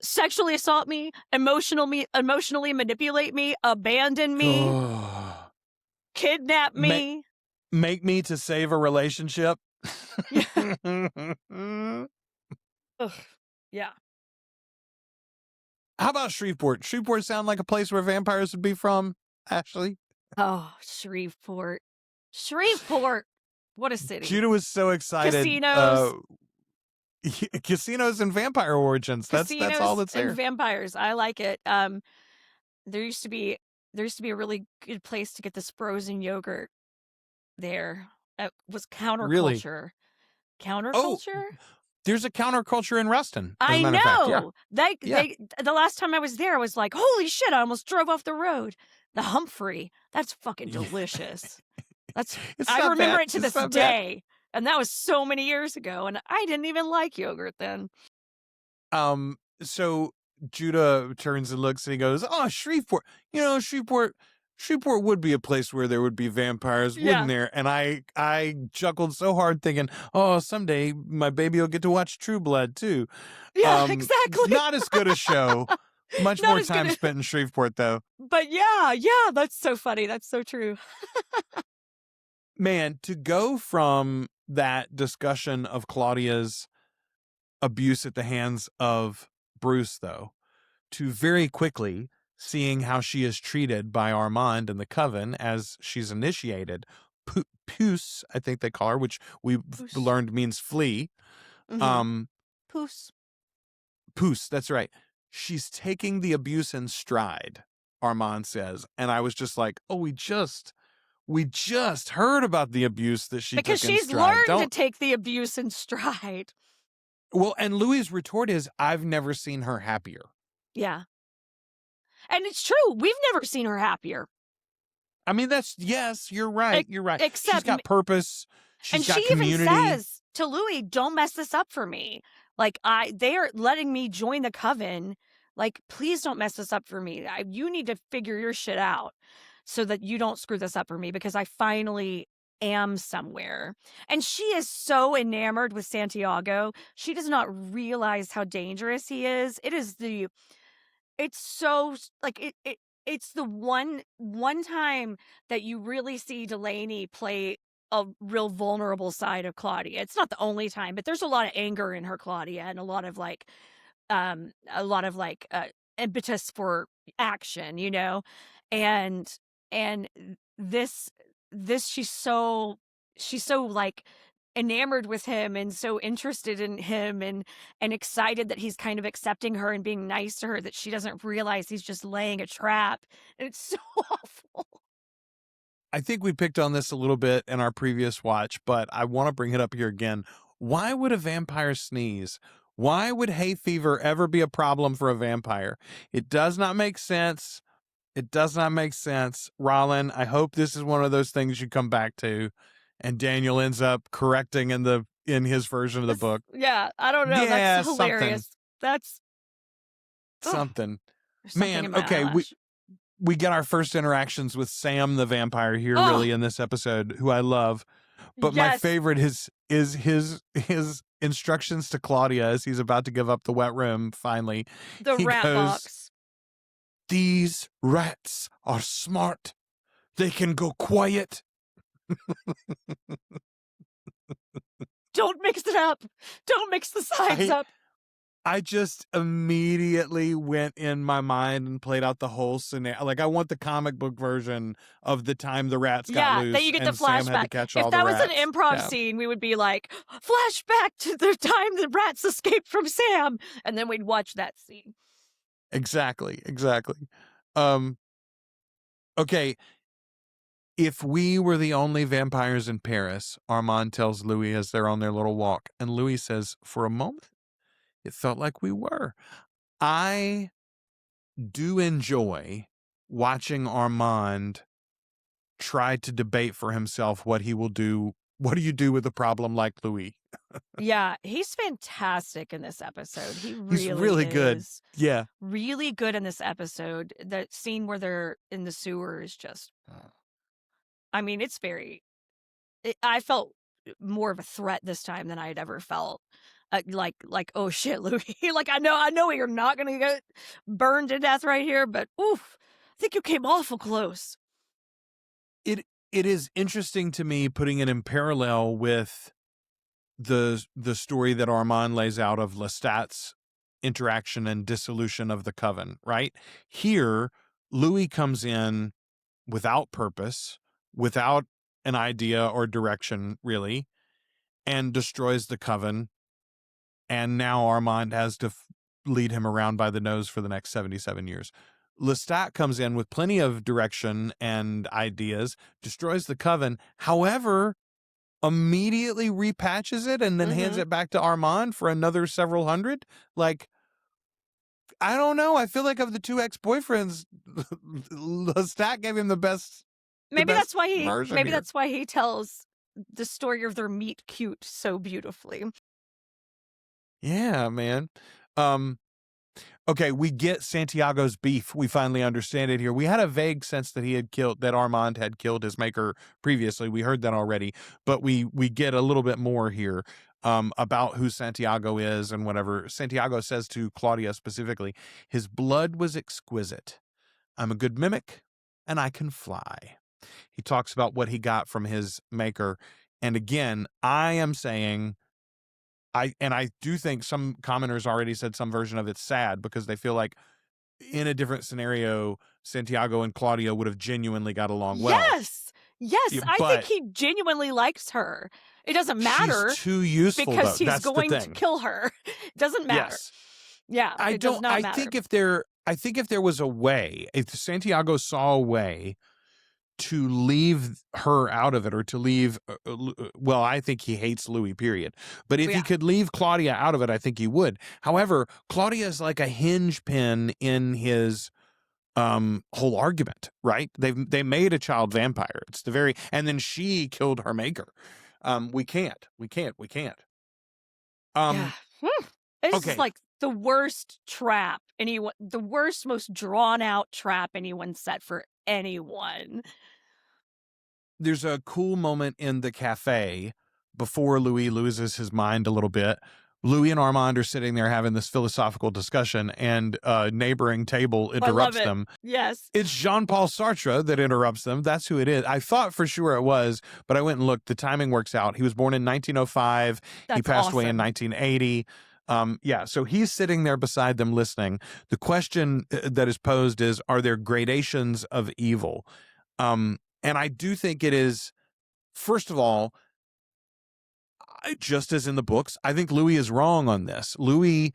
Sexually assault me, emotionally manipulate me, abandon me, kidnap me. Make me to save a relationship. Ugh, yeah. How about Shreveport? Shreveport sound like a place where vampires would be from, Ashley? Oh, Shreveport. Shreveport. What a city. Judah was so excited. Casinos. Casinos and vampire origins. That's all that's there. And vampires. I like it. There used to be a really good place to get this frozen yogurt there. It was counterculture. Really? Counterculture? Oh, there's a counterculture in Ruston. I know. They the last time I was there, I was like, holy shit, I almost drove off the road. The Humphrey. That's fucking delicious. I remember it to this day. And that was so many years ago, and I didn't even like yogurt then. So Judah turns and looks and he goes, "Oh, Shreveport. You know, Shreveport would be a place where there would be vampires, wouldn't there?" And I chuckled so hard thinking, "Oh, someday my baby will get to watch True Blood too." Yeah, exactly. Not as good a show. Much more time spent in Shreveport, though. But yeah, that's so funny. That's so true. Man, to go from that discussion of Claudia's abuse at the hands of Bruce, though, to very quickly seeing how she is treated by Armand and the Coven as she's initiated. Puce, I think they call her, which we've learned means flea. Puce, that's right. She's taking the abuse in stride, Armand says. And I was just like, oh, we just heard about the abuse that she took in stride. Because she's learned to take the abuse in stride. Well, and Louis' retort is, I've never seen her happier. Yeah. And it's true. We've never seen her happier. I mean, yes, you're right. You're right. Except she's got purpose. She's got community. Even says to Louis, don't mess this up for me. Like, they are letting me join the Coven. Like, please don't mess this up for me. You need to figure your shit out so that you don't screw this up for me, because I finally am somewhere. And she is so enamored with Santiago. She does not realize how dangerous he is. It's so, like, it's the one time that you really see Delaney play a real vulnerable side of Claudia. It's not the only time, but there's a lot of anger in her Claudia, and a lot of impetus for action, you know? And this she's so like enamored with him and so interested in him and excited that he's kind of accepting her and being nice to her, that she doesn't realize he's just laying a trap. And it's so awful. I think we picked on this a little bit in our previous watch, but I want to bring it up here again. Why would a vampire sneeze? Why would hay fever ever be a problem for a vampire? It does not make sense. It does not make sense. Rollin, I hope this is one of those things you come back to and Daniel ends up correcting in his version of the book. Yeah, I don't know. Yeah, that's hilarious. Something. That's Man, okay, we get our first interactions with Sam the vampire here, really, in this episode, who I love. But my favorite is his instructions to Claudia as he's about to give up the wet room. Finally, the rat box. These rats are smart. They can go quiet. Don't mix it up. Don't mix the sides up. I just immediately went in my mind and played out the whole scenario. Like, I want the comic book version of the time the rats got loose. Yeah, then you get the Sam had to flashback. catch If all that the was rats. an improv scene, we would be like, flashback to the time the rats escaped from Sam. And then we'd watch that scene. Exactly. Okay. If we were the only vampires in Paris, Armand tells Louis as they're on their little walk. And Louis says, for a moment, it felt like we were. I do enjoy watching Armand try to debate for himself what he will do. What do you do with a problem like Louis? Yeah, he's fantastic in this episode. He's really good. Yeah. Really good in this episode. The scene where they're in the sewer is just, I mean, I felt more of a threat this time than I had ever felt. Like, oh shit, Louis. Like, I know you're not going to get burned to death right here, but oof, I think you came awful close. It is interesting to me, putting it in parallel with the story that Armand lays out of Lestat's interaction and dissolution of the Coven, right? Here, Louis comes in without purpose, without an idea or direction, really, and destroys the Coven. And now Armand has to lead him around by the nose for the next 77 years. Lestat comes in with plenty of direction and ideas, destroys the Coven, however, immediately repatches it and then hands it back to Armand for another several hundred. Like, I don't know. I feel like of the two ex-boyfriends, Lestat gave him the best. Maybe that's why he tells the story of their meet cute so beautifully. Yeah, man. Okay, we get Santiago's beef. We finally understand it here. We had a vague sense that Armand had killed his maker previously. We heard that already, but we get a little bit more here about who Santiago is and whatever. Santiago says to Claudia specifically, his blood was exquisite. I'm a good mimic, and I can fly. He talks about what he got from his maker. And again, I am saying, I do think some commenters already said some version of it's sad because they feel like in a different scenario, Santiago and Claudia would have genuinely got along well. Yes. I think he genuinely likes her. It doesn't matter. She's too useful because though. he's going to kill her. It doesn't matter. Yes. Yeah. It does not matter. I think if there was a way, if Santiago saw a way to leave her out of it, or to leave, well, I think he hates Louis, period. But if he could leave Claudia out of it, I think he would. However, Claudia is like a hinge pin in his whole argument, right? They made a child vampire. It's and then she killed her maker. We can't. Yeah. It's just like the worst trap the worst, most drawn out trap anyone set for anyone. There's a cool moment in the cafe before Louis loses his mind a little bit. Louis and Armand are sitting there having this philosophical discussion, and a neighboring table interrupts them. Yes. It's Jean-Paul Sartre that interrupts them. That's who it is. I thought for sure it was, but I went and looked. The timing works out. He was born in 1905. He passed away in 1980. So he's sitting there beside them listening. The question that is posed is, are there gradations of evil? And I do think it is, first of all, just as in the books, I think Louis is wrong on this. Louis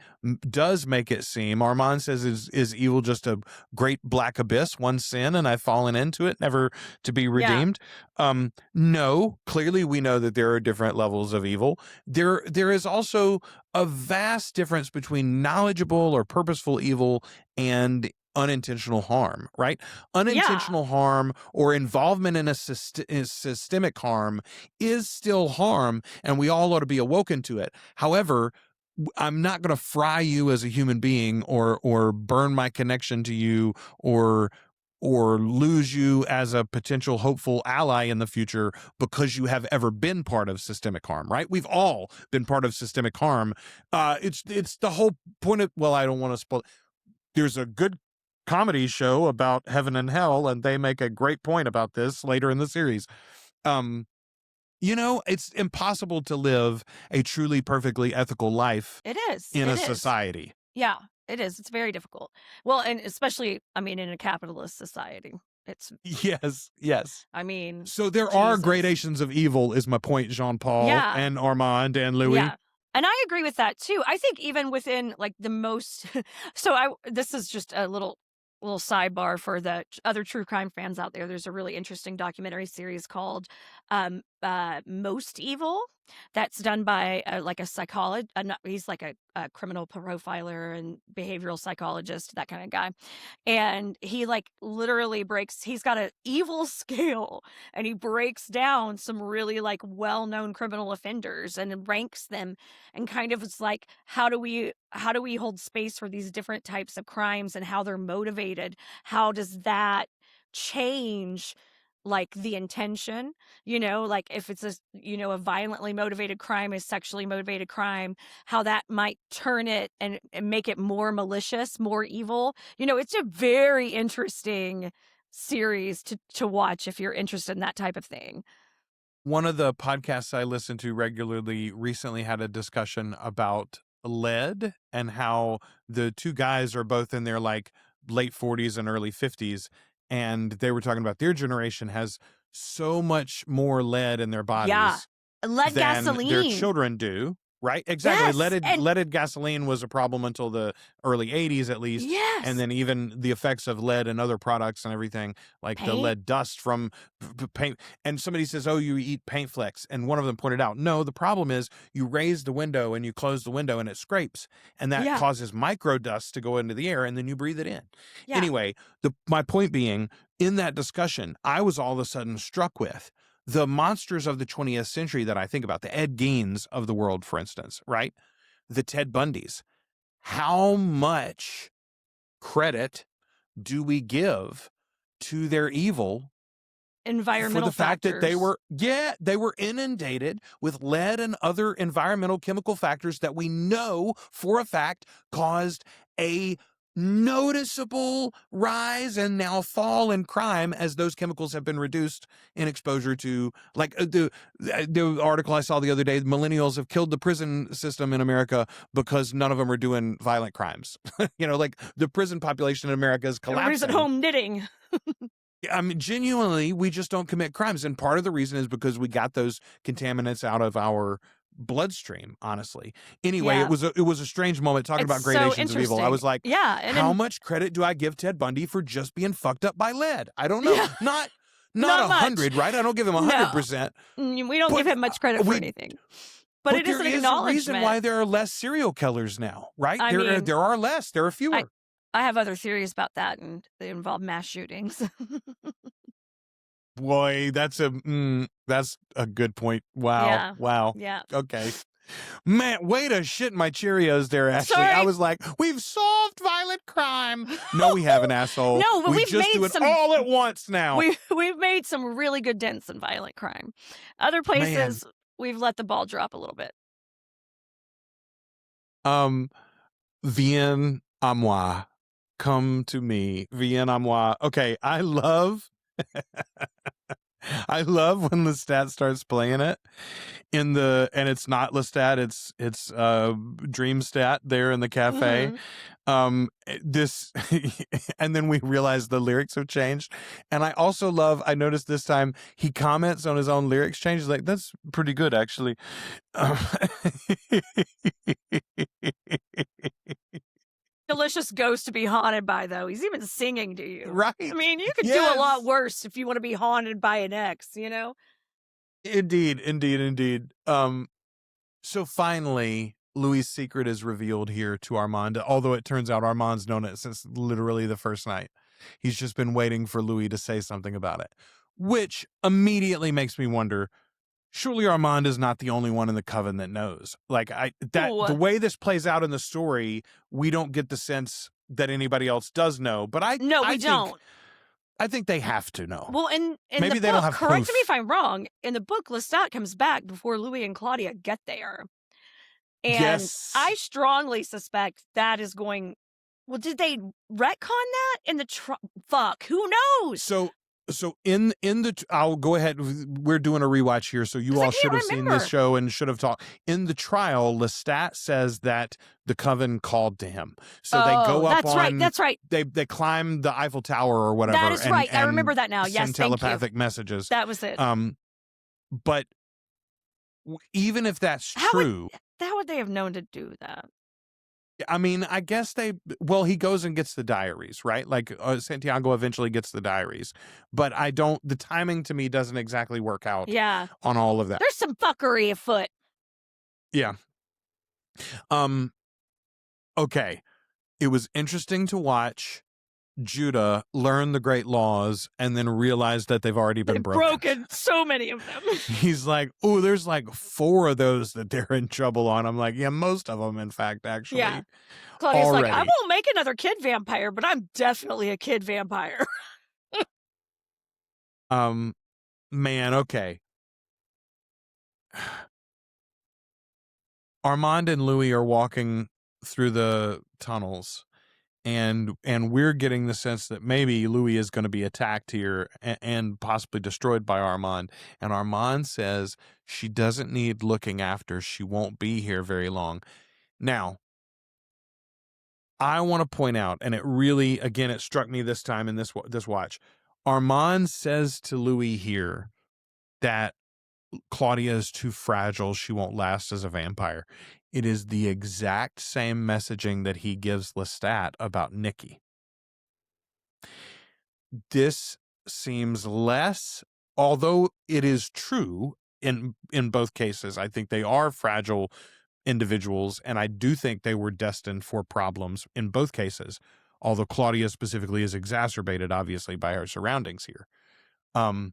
does make it seem, Armand says, is evil just a great black abyss, one sin, and I've fallen into it, never to be redeemed? Yeah. No, clearly we know that there are different levels of evil. There is also a vast difference between knowledgeable or purposeful evil and unintentional harm, right? Unintentional harm or involvement in a systemic harm is still harm, and we all ought to be awoken to it. However, I'm not going to fry you as a human being or burn my connection to you or or lose you as a potential hopeful ally in the future because you have ever been part of systemic harm, right? We've all been part of systemic harm. It's the whole point of, well, I don't want to spoil. There's a good comedy show about heaven and hell, and they make a great point about this later in the series. It's impossible to live a truly perfectly ethical life. It is. In a society. Yeah. It is. It's very difficult. Well, and especially, in a capitalist society, it's yes. So there are gradations of evil, is my point, Jean-Paul and Armand and Louis. Yeah, and I agree with that too. I think even within the most, this is just a little sidebar for the other true crime fans out there. There's a really interesting documentary series called Most Evil that's done by a psychologist. He's like a criminal profiler and behavioral psychologist, that kind of guy. And he literally he's got an evil scale, and he breaks down some really well-known criminal offenders and ranks them, and kind of is like, how do we hold space for these different types of crimes and how they're motivated? How does that change the intention, if it's a violently motivated crime, a sexually motivated crime, how that might turn it and make it more malicious, more evil. It's a very interesting series to watch if you're interested in that type of thing. One of the podcasts I listen to regularly recently had a discussion about lead and how the two guys are both in their late 40s and early 50s. And they were talking about their generation has so much more lead in their bodies lead than gasoline. Their children do. Right? Exactly. Yes, leaded gasoline was a problem until the early 80s, at least. Yes. And then even the effects of lead and other products and everything, like paint? The lead dust from paint. And somebody says, oh, you eat paint flecks. And one of them pointed out, no, the problem is you raise the window and you close the window and it scrapes. And that causes micro dust to go into the air, and then you breathe it in. Yeah. Anyway, my point being, in that discussion, I was all of a sudden struck with the monsters of the 20th century that I think about, the Ed Geins of the world, for instance, right? The Ted Bundys. How much credit do we give to their evil environmental for the fact factors? that they were inundated with lead and other environmental chemical factors that we know for a fact caused a noticeable rise and now fall in crime as those chemicals have been reduced in exposure to, the article I saw the other day, millennials have killed the prison system in America because none of them are doing violent crimes. The prison population in America is collapsing. Everybody's at home knitting. Genuinely, we just don't commit crimes. And part of the reason is because we got those contaminants out of our bloodstream, honestly. Anyway, it was a strange moment talking about gradations of evil. I was like, how much credit do I give Ted Bundy for just being fucked up by lead? I don't know. Not 100, right? I don't give him 100%. We don't give him much credit for anything. But it is an acknowledgement. There is a reason why there are less serial killers now, right? There are less. There are fewer. I have other theories about that, and they involve mass shootings. Boy, that's a good point. Wow. Yeah. Wow. Yeah. Okay. Man, way to shit my Cheerios there, Ashley. Sorry. I was like, we've solved violent crime. No, we haven't, asshole. No, but we we've just made do it some all at once now. We've made some really good dents in violent crime. Other places, we've let the ball drop a little bit. Viens à moi. Come to me. Viens à moi. Okay, I love when Lestat starts playing it and it's not Lestat, it's Dreamstat there in the cafe. And then we realize the lyrics have changed. And I also I noticed this time he comments on his own lyrics change. He's like, that's pretty good, actually. Delicious ghost to be haunted by, though. He's even singing to you. Right. I mean, you could do a lot worse if you want to be haunted by an ex, Indeed. So finally, Louis' secret is revealed here to Armand, although it turns out Armand's known it since literally the first night. He's just been waiting for Louis to say something about it, which immediately makes me wonder, surely Armand is not the only one in the Coven that knows. The way this plays out in the story, we don't get the sense that anybody else does know. But we don't. I think they have to know. Well, in maybe the they book, don't have correct proof. me if I'm wrong, in the book, Lestat comes back before Louis and Claudia get there. And Yes. I strongly suspect that is going... Well, did they retcon that in the... Fuck, who knows? So in the... I'll go ahead. We're doing a rewatch here, so you all should have seen this show and should have talked. In the trial, Lestat says that the Coven called to him. So they go up That's right. They climb the Eiffel Tower or whatever. That is right. I remember that now. Yes, send telepathic messages. That was it. But even if that's true... How would they have known to do that? I mean, I guess he goes and gets the diaries, right? Like Santiago eventually gets the diaries, but the timing to me doesn't exactly work out on all of that. There's some fuckery afoot. Yeah. Okay. It was interesting to watch Judah learn the great laws and then realize that they've already been broken. So many of them. He's like, oh, there's like 4 of those that they're in trouble on. I'm like, yeah, most of them, in fact, actually. Yeah. Claudia's like, I won't make another kid vampire, but I'm definitely a kid vampire. Man, okay. Armand and Louis are walking through the tunnels. And we're getting the sense that maybe Louis is going to be attacked here and possibly destroyed by Armand. And Armand says she doesn't need looking after. She won't be here very long. Now, I want to point out, and it really, again, it struck me this time in this watch. Armand says to Louis here that Claudia is too fragile. She won't last as a vampire. It is the exact same messaging that he gives Lestat about Nikki. This seems less, although it is true in both cases. I think they are fragile individuals, and I do think they were destined for problems in both cases, although Claudia specifically is exacerbated, obviously, by her surroundings here. And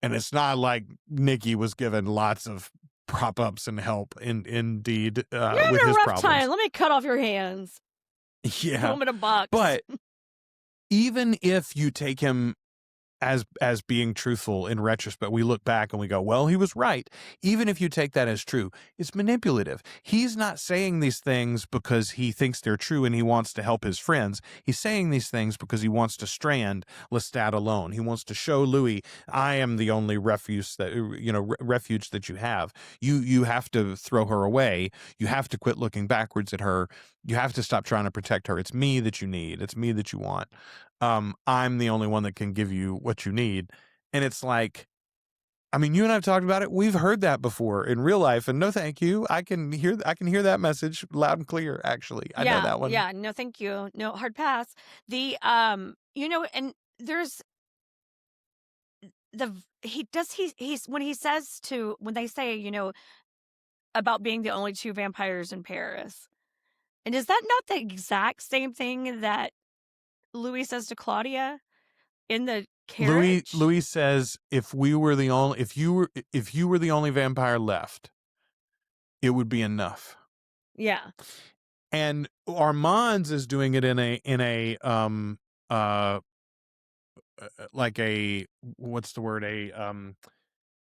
it's not like Nikki was given lots of prop ups and help indeed with his having a rough problems. Time. Let me cut off your hands. Yeah. Throw him in a box. But even if you take him as being truthful in retrospect, we look back and we go, well, he was right. Even if you take that as true, it's manipulative. He's not saying these things because he thinks they're true and he wants to help his friends. He's saying these things because he wants to strand Lestat alone. He wants to show Louis, I am the only refuge that you have. You have to throw her away. You have to quit looking backwards at her. You have to stop trying to protect her. It's me that you need. It's me that you want. I'm the only one that can give you what you need. And it's like, I mean, you and I have talked about it. We've heard that before in real life, and no, thank you. I can hear that message loud and clear. Actually, I know that one. Yeah, no, thank you. No, hard pass. The and there's when they say, about being the only 2 vampires in Paris, and is that not the exact same thing that Louis says to Claudia in the carriage? Louis says, if you were the only vampire left, it would be enough. Yeah. And Armand's is doing it in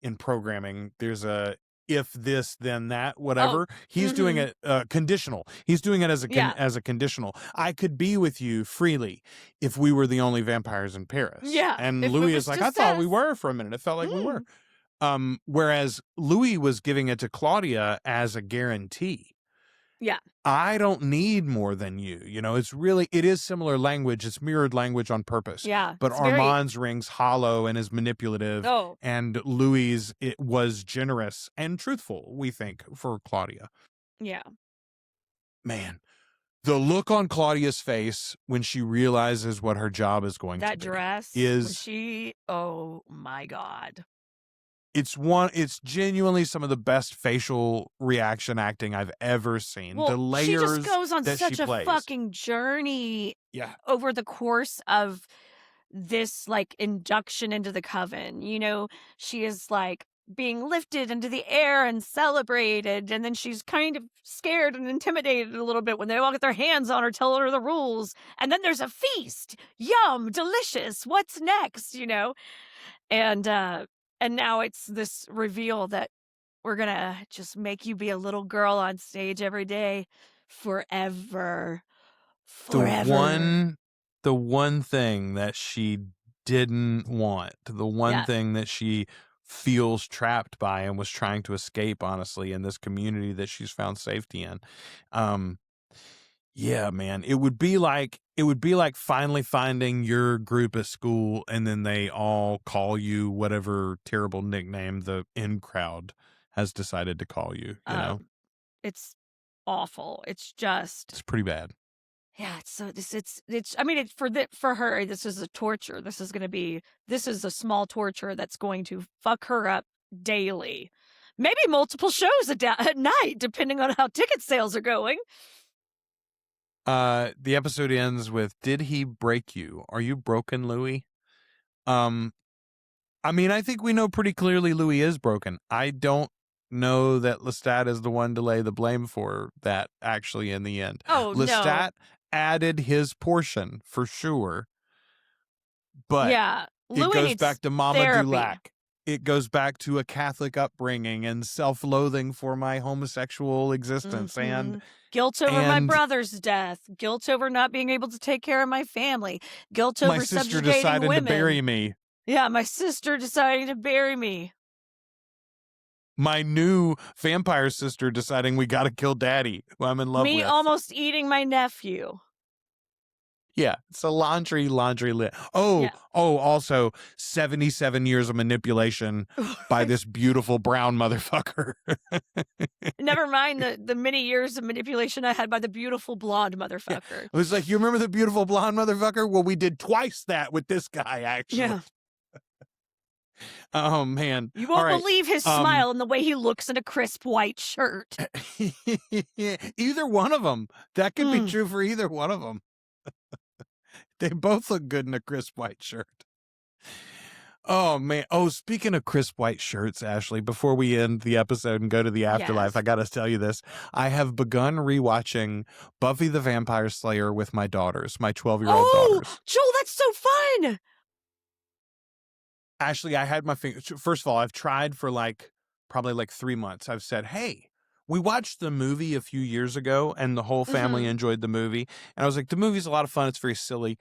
in programming, there's a if this then that whatever. He's doing it conditional. He's doing it as a conditional. I could be with you freely if we were the only vampires in Paris. Yeah. And Louis is like, I thought we were for a minute. It felt like we were. Whereas Louis was giving it to Claudia as a guarantee. Yeah. I don't need more than you. It is similar language. It's mirrored language on purpose. Yeah. But Armand's rings hollow and is manipulative. Oh. And Louis, it was generous and truthful, we think, for Claudia. Yeah. Man, the look on Claudia's face when she realizes what her job is going to be. That dress is oh my God. It's genuinely some of the best facial reaction acting I've ever seen. Well, the layers she just goes on that such she a plays. fucking journey over the course of this induction into the Coven. She is like being lifted into the air and celebrated, and then she's kind of scared and intimidated a little bit when they all get their hands on her, telling her the rules, and then there's a feast. Yum, delicious. What's next? And now it's this reveal that we're gonna just make you be a little girl on stage every day forever. The one thing that she didn't want, the one thing that she feels trapped by and was trying to escape, honestly, in this community that she's found safety in. Yeah, man, it would be like finally finding your group at school and then they all call you whatever terrible nickname the in crowd has decided to call you, It's awful. It's pretty bad. Yeah, so I mean, for her, this is a torture. This is a small torture that's going to fuck her up daily. Maybe multiple shows at night, depending on how ticket sales are going. The episode ends with, "Did he break you? Are you broken, Louis?" I mean, I think we know pretty clearly Louis is broken. I don't know that Lestat is the one to lay the blame for that, actually, in the end. Oh, Lestat no. added his portion, for sure. But Louis it goes back to Mama therapy. Dulac. It goes back to a Catholic upbringing and self-loathing for my homosexual existence and guilt over my brother's death, guilt over not being able to take care of my family, guilt over my sister subjugating decided women. to bury me. Yeah, my sister deciding to bury me. My new vampire sister deciding we got to kill Daddy, who I'm in love with. Me almost eating my nephew. Yeah, it's a laundry lit. Also 77 years of manipulation by this beautiful brown motherfucker. Never mind the many years of manipulation I had by the beautiful blonde motherfucker. Yeah. It was like, you remember the beautiful blonde motherfucker? Well, we did twice that with this guy, actually. Yeah. Oh, man. You won't believe his smile and the way he looks in a crisp white shirt. Either one of them. That could be true for either one of them. They both look good in a crisp white shirt. Oh, man. Oh, speaking of crisp white shirts, Ashley, before we end the episode and go to the afterlife, I got to tell you this. I have begun rewatching Buffy the Vampire Slayer with my daughters, my 12-year-old daughters. Joel, that's so fun. Ashley, I had my fingers. First of all, I've tried for probably 3 months. I've said, hey, we watched the movie a few years ago and the whole family enjoyed the movie. And I was like, the movie's a lot of fun. It's very silly.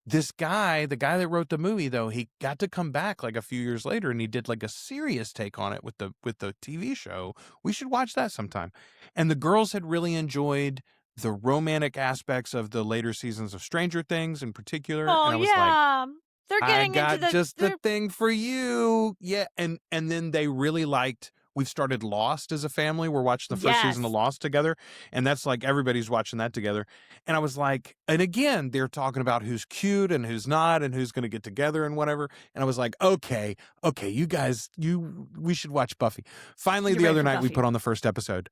This guy, the guy that wrote the movie, though, he got to come back a few years later and he did a serious take on it with the TV show. We should watch that sometime. And the girls had really enjoyed the romantic aspects of the later seasons of Stranger Things in particular. Oh, and I was like, they're getting I got the thing for you. Yeah. And then they really liked, we've started Lost as a family. We're watching the first season of Lost together. And that's everybody's watching that together. And I was like, and again, they're talking about who's cute and who's not and who's going to get together and whatever. And I was like, okay, you guys, we should watch Buffy. Finally, the other night we put on the first episode.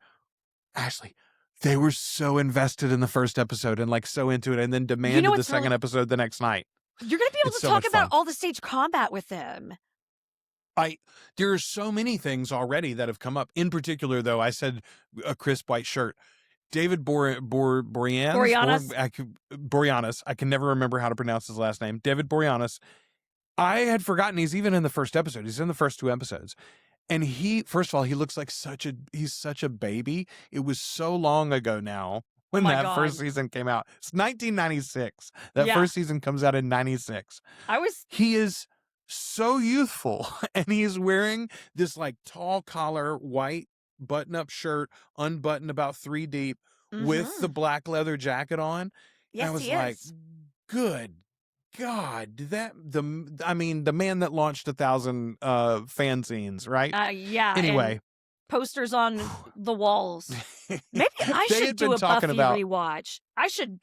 Ashley, they were so invested in the first episode and so into it and then demanded the second episode the next night. You're going to be able to talk about all the stage combat with them. There are so many things already that have come up. In particular, though, I said a crisp white shirt. David Boreanaz. I can never remember how to pronounce his last name. David Boreanaz. I had forgotten he's even in the first episode. He's in the first 2 episodes. And first of all, he looks like he's such a baby. It was so long ago now. When first season came out. It's 1996. That first season comes out in 96. He is so youthful. And he's wearing this tall collar, white button-up shirt, unbuttoned about 3 deep, with the black leather jacket on. Yes, and I was like, good God, the man that launched 1,000 fanzines, right? Anyway. Posters on the walls. Maybe I should do a Buffy rewatch. I should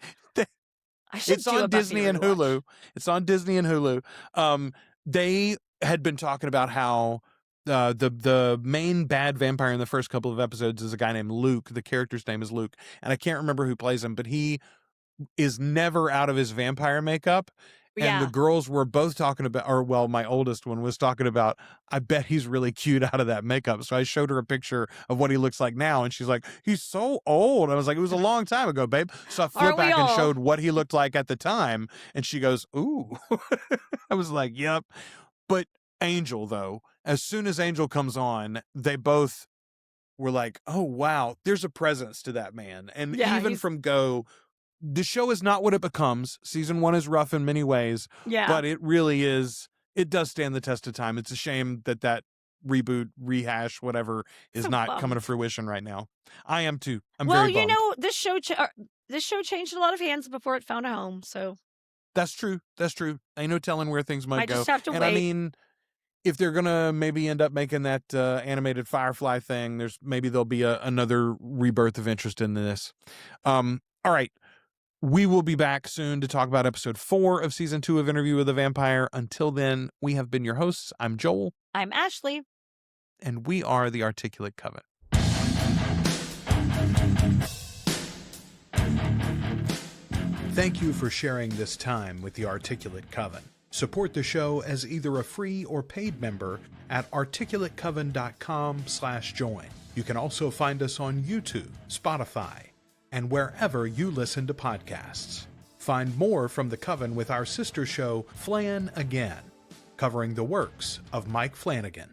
It's on Disney and Hulu. It's on Disney and Hulu. They had been talking about how the main bad vampire in the first couple of episodes is a guy named Luke. The character's name is Luke, and I can't remember who plays him, but he is never out of his vampire makeup. And the girls were both talking about, or well, my oldest one was talking about, I bet he's really cute out of that makeup. So I showed her a picture of what he looks like now. And she's like, he's so old. I was like, it was a long time ago, babe. So I flipped back and showed what he looked like at the time. And she goes, ooh. I was like, yep. But Angel, though, as soon as Angel comes on, they both were like, oh, wow, there's a presence to that man. And even from go, the show is not what it becomes. Season 1 is rough in many ways, but it really is. It does stand the test of time. It's a shame that reboot, rehash, whatever, is not coming to fruition right now. I am too. I'm very bummed. This show changed a lot of hands before it found a home. So that's true. That's true. Ain't no telling where things might go. I just have to wait. I mean, if they're gonna maybe end up making that animated Firefly thing, there'll be another rebirth of interest in this. All right. We will be back soon to talk about episode 4 of season 2 of Interview with a Vampire. Until then, we have been your hosts. I'm Joel. I'm Ashley. And we are the Articulate Coven. Thank you for sharing this time with the Articulate Coven. Support the show as either a free or paid member at articulatecoven.com/join. You can also find us on YouTube, Spotify, and wherever you listen to podcasts. Find more from the Coven with our sister show, Flan Again, covering the works of Mike Flanagan.